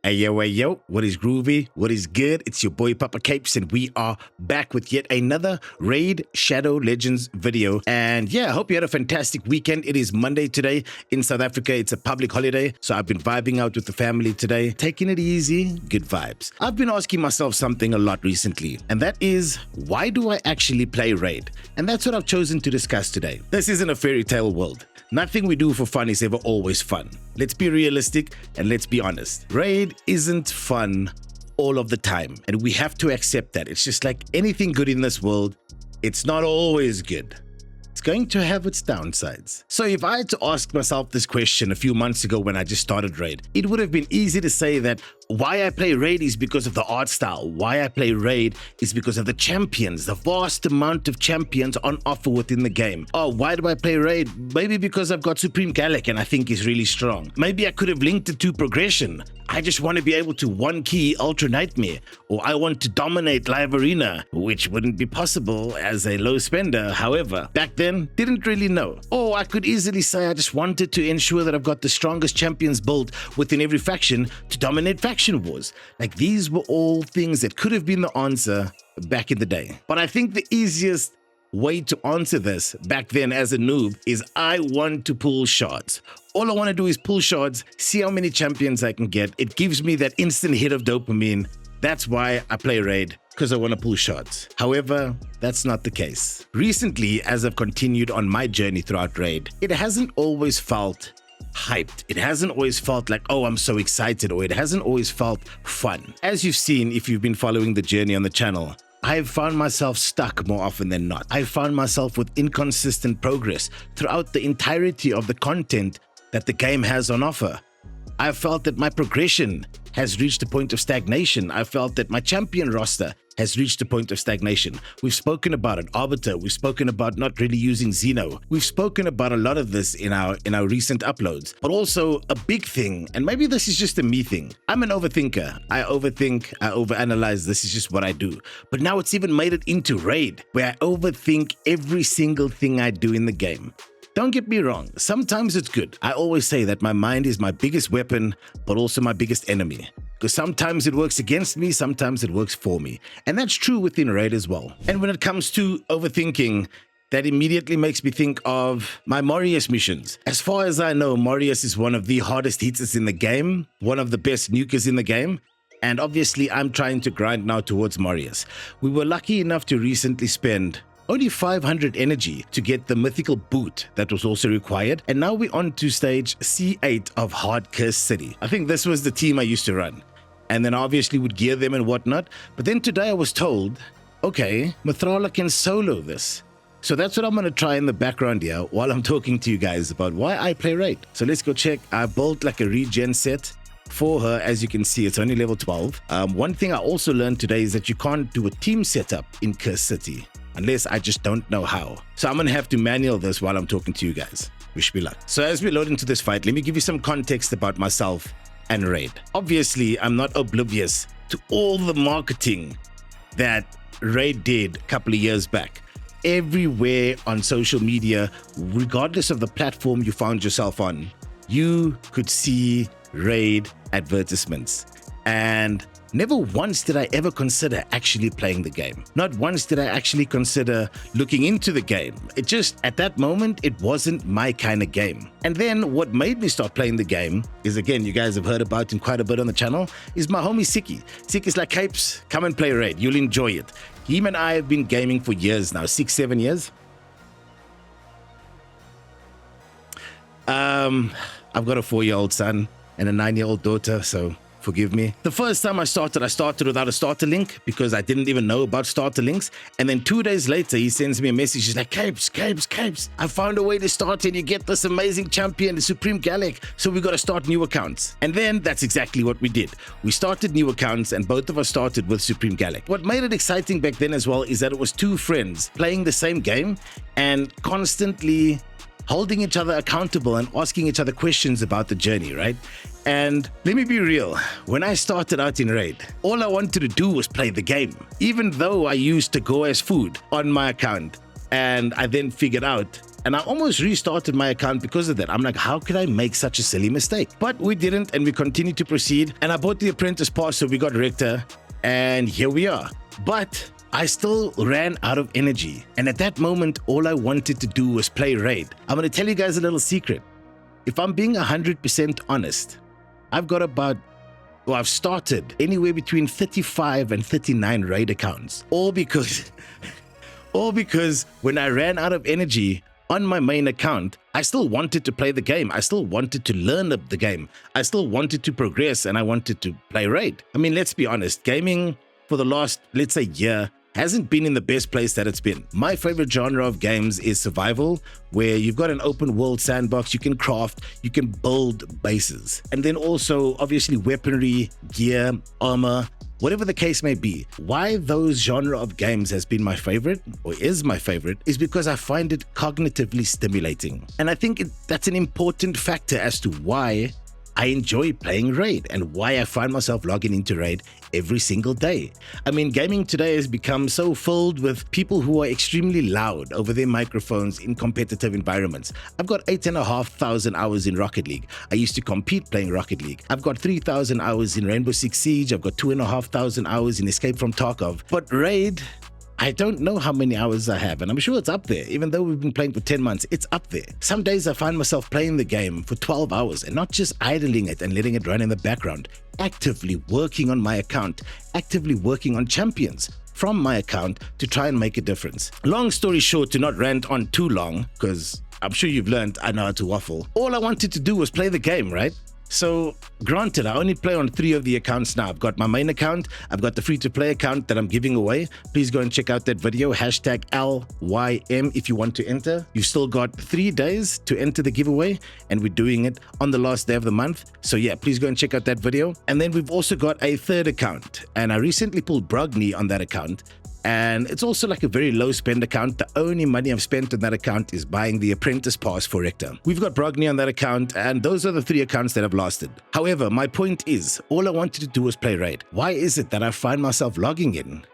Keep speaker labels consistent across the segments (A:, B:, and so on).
A: Hey yo, what is groovy? What is good? It's your boy Papa Capes, and we are back with yet another Raid Shadow Legends video. And yeah, I hope you had a fantastic weekend. It is Monday today in South Africa. It's a public holiday, so I've been vibing out with the family today, taking it easy, good vibes. I've been asking myself something a lot recently, and that is, why do I actually play Raid? And that's what I've chosen to discuss today. This isn't a fairy tale world. Nothing we do for fun is ever always fun. Let's be realistic and let's be honest. Raid isn't fun all of the time, and we have to accept that. It's just like anything good in this world, it's not always good. It's going to have its downsides. So if I had to ask myself this question a few months ago when I just started Raid, it would have been easy to say that why I play Raid is because of the art style. Why I play Raid is because of the champions, the vast amount of champions on offer within the game. Oh, why do I play Raid? Maybe because I've got Supreme Gallic and I think he's really strong. Maybe I could have linked it to progression. I just want to be able to one key Ultra Nightmare, or I want to dominate Live Arena, which wouldn't be possible as a low spender. However, back then, didn't really know. Or I could easily say I just wanted to ensure that I've got the strongest champions built within every faction to dominate faction wars. Like, these were all things that could have been the answer back in the day. But I think the easiest way to answer this back then as a noob is I want to pull shards. All I want to do is pull shards, see how many champions I can get. It gives me that instant hit of dopamine. That's why I play Raid, because I want to pull shards. However, that's not the case. Recently, as I've continued on my journey throughout Raid, it hasn't always felt hyped. It hasn't always felt like, oh, I'm so excited, or it hasn't always felt fun. As you've seen, if you've been following the journey on the channel, I've found myself stuck more often than not. I've found myself with inconsistent progress throughout the entirety of the content that the game has on offer. I've felt that my progression has reached a point of stagnation. I felt that my champion roster has reached a point of stagnation. We've spoken about it, Arbiter. We've spoken about not really using Xeno. We've spoken about a lot of this in our recent uploads. But also a big thing, and maybe this is just a me thing. I'm an overthinker. I overthink, I overanalyze. This is just what I do. But now it's even made it into Raid, where I overthink every single thing I do in the game. Don't get me wrong, sometimes it's good. I always say that my mind is my biggest weapon, but also my biggest enemy. Because sometimes it works against me, sometimes it works for me. And that's true within Raid as well. And when it comes to overthinking, that immediately makes me think of my Morius missions. As far as I know, Morius is one of the hardest hitters in the game, one of the best nukers in the game. And obviously, I'm trying to grind now towards Morius. We were lucky enough to recently spend only 500 energy to get the mythical boot that was also required, and now we're on to stage C8 of Hard Curse City. I think this was the team I used to run, and then obviously would gear them and whatnot. But then today I was told, okay, Mithrala can solo this. So that's what I'm going to try in the background here while I'm talking to you guys about why I play Raid. So let's go check. I built like a regen set for her. As you can see, it's only level 12. One thing I also learned today is that you can't do a team setup in Curse City, unless I just don't know how. So I'm gonna have to manual this while I'm talking to you guys. Wish me luck. So as we load into this fight, let me give you some context about myself and Raid. Obviously, I'm not oblivious to all the marketing that Raid did a couple of years back. Everywhere on social media, regardless of the platform you found yourself on, you could see Raid advertisements. And never once did I ever consider actually playing the game. Not once did I actually consider looking into the game. It just, at that moment, it wasn't my kind of game. And then what made me start playing the game is, again, you guys have heard about him quite a bit on the channel, is my homie Siki. Siki's like, Capes, come and play Raid. You'll enjoy it. Him and I have been gaming for years now, 6-7 years. I've got a 4-year-old son and a 9-year-old daughter, so forgive me. The first time I started without a starter link because I didn't even know about starter links. And then 2 days later, he sends me a message. He's like, Capes, I found a way to start and you get this amazing champion, the Supreme Gallic. So we got to start new accounts. And then that's exactly what we did. We started new accounts and both of us started with Supreme Gallic. What made it exciting back then as well is that it was two friends playing the same game and constantly holding each other accountable and asking each other questions about the journey, right? And let me be real, when I started out in Raid, all I wanted to do was play the game. Even though I used to go as food on my account, and I then figured out And I almost restarted my account because of that. I'm like, how could I make such a silly mistake? But we didn't, and we continued to proceed. And I bought the apprentice pass, so we got Rector, and here we are. But I still ran out of energy. And at that moment, all I wanted to do was play Raid. I'm going to tell you guys a little secret. If I'm being 100% honest, I've started anywhere between 35 and 39 Raid accounts. All because when I ran out of energy on my main account, I still wanted to play the game. I still wanted to learn the game. I still wanted to progress, and I wanted to play Raid. I mean, let's be honest, gaming for the last, let's say, year hasn't been in the best place that it's been. My favorite genre of games is survival, where you've got an open world sandbox, you can craft, you can build bases. And then also, obviously, weaponry, gear, armor, whatever the case may be. Why those genre of games has been my favorite, or is my favorite, is because I find it cognitively stimulating. And I think that's an important factor as to why I enjoy playing Raid and why I find myself logging into Raid every single day. I mean, gaming today has become so filled with people who are extremely loud over their microphones in competitive environments. I've got 8,500 hours in Rocket League. I used to compete playing Rocket League. I've got 3,000 hours in Rainbow Six Siege. I've got 2,500 hours in Escape from Tarkov. But Raid, I don't know how many hours I have, and I'm sure it's up there. Even though we've been playing for 10 months, it's up there. Some days I find myself playing the game for 12 hours and not just idling it and letting it run in the background, actively working on my account, actively working on champions from my account to try and make a difference. Long story short, to not rant on too long, because I'm sure you've learned I know how to waffle. All I wanted to do was play the game, right? So granted, I only play on 3 of the accounts now. I've got my main account, I've got the free-to-play account that I'm giving away. Please go and check out that video, hashtag LYM if you want to enter. You've still got 3 days to enter the giveaway, and we're doing it on the last day of the month. So yeah, please go and check out that video. And then we've also got a third account, and I recently pulled Brogni on that account. And it's also like a very low spend account. The only money I've spent on that account is buying the apprentice pass for Rector. We've got Brogni on that account, and those are the 3 accounts that have lasted. However, my point is, all I wanted to do was play Raid. Why is it that I find myself logging in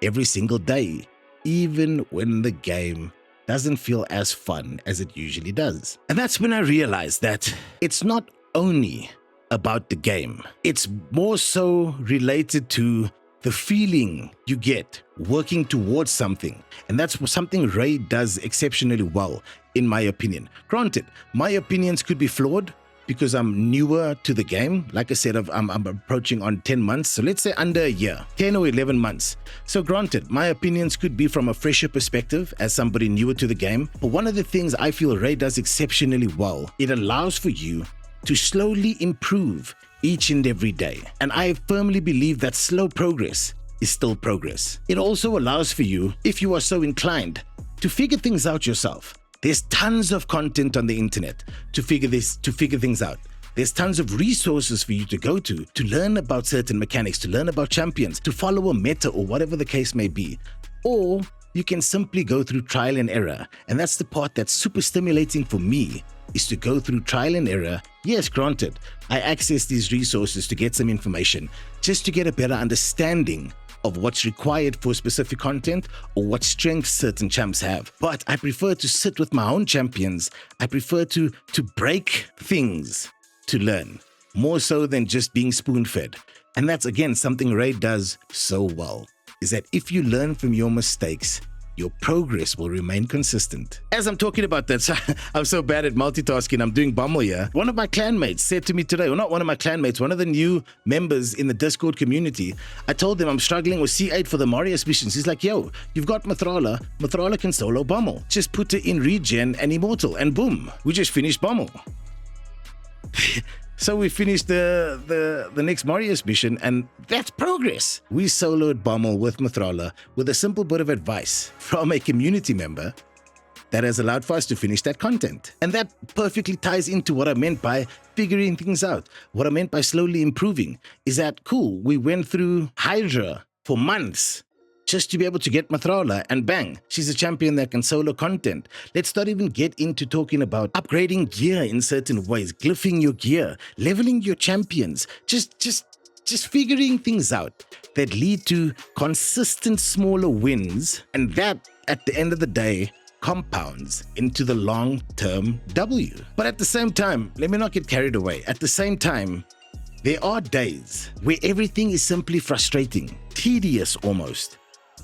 A: every single day, even when the game doesn't feel as fun as it usually does? And that's when I realized that it's not only about the game. It's more so related to the feeling you get working towards something. And that's something Raid does exceptionally well, in my opinion. Granted, my opinions could be flawed because I'm newer to the game. Like I said, I'm approaching on 10 months. So let's say under a year, 10 or 11 months. So granted, my opinions could be from a fresher perspective as somebody newer to the game. But one of the things I feel Raid does exceptionally well, it allows for you to slowly improve each and every day. And I firmly believe that slow progress is still progress. It also allows for you, if you are so inclined, to figure things out yourself. There's tons of content on the internet to figure things out. There's tons of resources for you to go to learn about certain mechanics, to learn about champions, to follow a meta or whatever the case may be. Or you can simply go through trial and error. And that's the part that's super stimulating for me, is to go through trial and error. Yes, granted, I access these resources to get some information, just to get a better understanding of what's required for specific content or what strengths certain champs have. But I prefer to sit with my own champions. I prefer to break things to learn, more so than just being spoon-fed. And that's, again, something Raid does so well, is that if you learn from your mistakes, your progress will remain consistent. As I'm talking about that, so I'm so bad at multitasking, I'm doing Bummel here. One of my clanmates said to me today, or not one of my clanmates, one of the new members in the Discord community, I told them I'm struggling with C8 for the Marius missions. He's like, yo, you've got Mathrala. Mathrala can solo Bummel. Just put her in regen and immortal, and boom, we just finished Bummel. So we finished the next Marius mission, and that's progress. We soloed Bummel with Mathrala with a simple bit of advice from a community member that has allowed for us to finish that content. And that perfectly ties into what I meant by figuring things out. What I meant by slowly improving is that, cool, we went through Hydra for months just to be able to get Mathrala, and bang, she's a champion that can solo content. Let's not even get into talking about upgrading gear in certain ways, glyphing your gear, leveling your champions, just figuring things out that lead to consistent smaller wins. And that, at the end of the day, compounds into the long-term W. But at the same time, let me not get carried away. At the same time, there are days where everything is simply frustrating, tedious almost.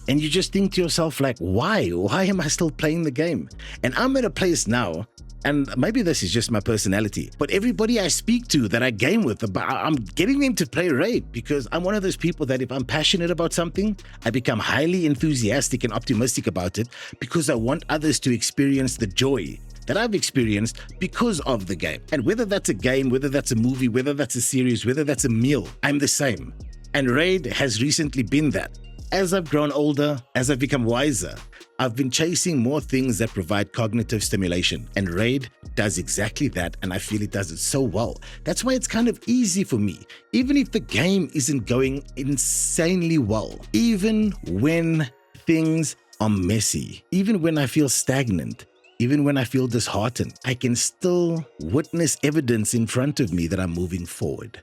A: And you just think to yourself like, why? Why am I still playing the game? And I'm at a place now, and maybe this is just my personality, but everybody I speak to that I game with, I'm getting them to play Raid because I'm one of those people that if I'm passionate about something, I become highly enthusiastic and optimistic about it because I want others to experience the joy that I've experienced because of the game. And whether that's a game, whether that's a movie, whether that's a series, whether that's a meal, I'm the same. And Raid has recently been that. As I've grown older, as I've become wiser, I've been chasing more things that provide cognitive stimulation. And Raid does exactly that, and I feel it does it so well. That's why it's kind of easy for me, even if the game isn't going insanely well, even when things are messy, even when I feel stagnant, even when I feel disheartened, I can still witness evidence in front of me that I'm moving forward.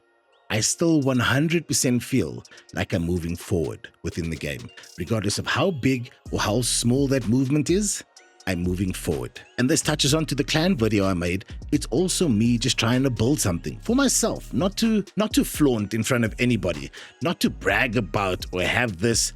A: I still 100% feel like I'm moving forward within the game. Regardless of how big or how small that movement is, I'm moving forward. And this touches on to the clan video I made. It's also me just trying to build something for myself, not to flaunt in front of anybody, not to brag about or have this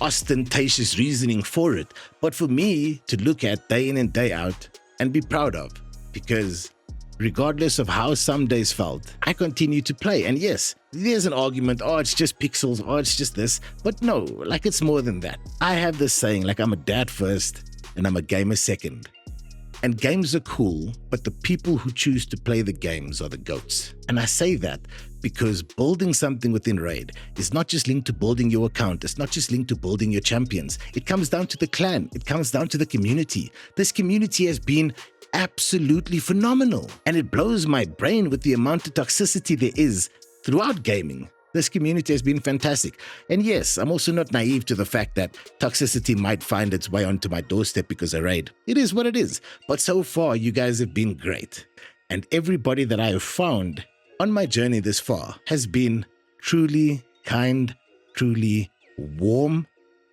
A: ostentatious reasoning for it, but for me to look at day in and day out and be proud of, because regardless of how some days felt, I continue to play. And yes, there's an argument, oh, it's just pixels, oh, it's just this. But no, like it's more than that. I have this saying, like I'm a dad first and I'm a gamer second. And games are cool, but the people who choose to play the games are the GOATs. And I say that because building something within Raid is not just linked to building your account. It's not just linked to building your champions. It comes down to the clan. It comes down to the community. This community has been absolutely phenomenal. And it blows my brain with the amount of toxicity there is throughout gaming. This community has been fantastic. And yes, I'm also not naive to the fact that toxicity might find its way onto my doorstep because of Raid. It is what it is. But so far, you guys have been great. And everybody that I have found on my journey this far has been truly kind, truly warm,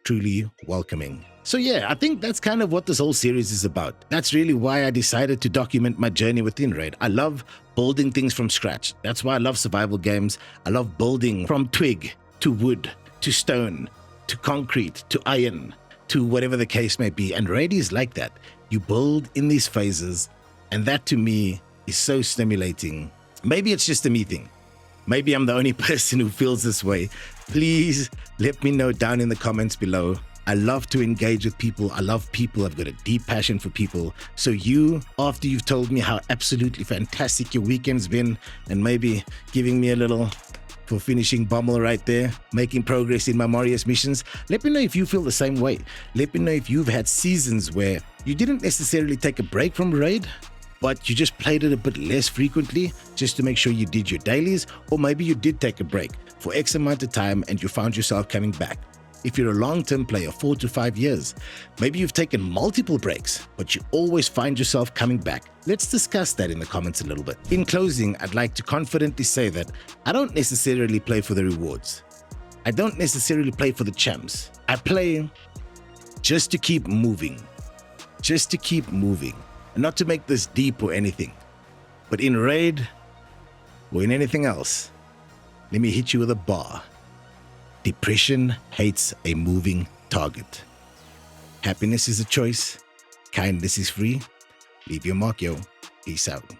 A: truly welcoming. So yeah, I think that's kind of what this whole series is about. That's really why I decided to document my journey within Raid. I love building things from scratch. That's why I love survival games. I love building from twig to wood to stone to concrete to iron to whatever the case may be. And Raid is like that. You build in these phases, and that to me is so stimulating. Maybe it's just a me thing. Maybe I'm the only person who feels this way. Please let me know down in the comments below. I love to engage with people. I love people. I've got a deep passion for people. So you, after you've told me how absolutely fantastic your weekend's been and maybe giving me a little for finishing Bummel right there, making progress in my Marius missions, let me know if you feel the same way. Let me know if you've had seasons where you didn't necessarily take a break from Raid, but you just played it a bit less frequently just to make sure you did your dailies, or maybe you did take a break for X amount of time and you found yourself coming back. If you're a long-term player, 4 to 5 years, maybe you've taken multiple breaks, but you always find yourself coming back. Let's discuss that in the comments a little bit. In closing, I'd like to confidently say that I don't necessarily play for the rewards. I don't necessarily play for the champs. I play just to keep moving. Just to keep moving. And not to make this deep or anything. But in Raid, or in anything else, let me hit you with a bar. Depression hates a moving target. Happiness is a choice. Kindness is free. Leave your mark, yo. Peace out.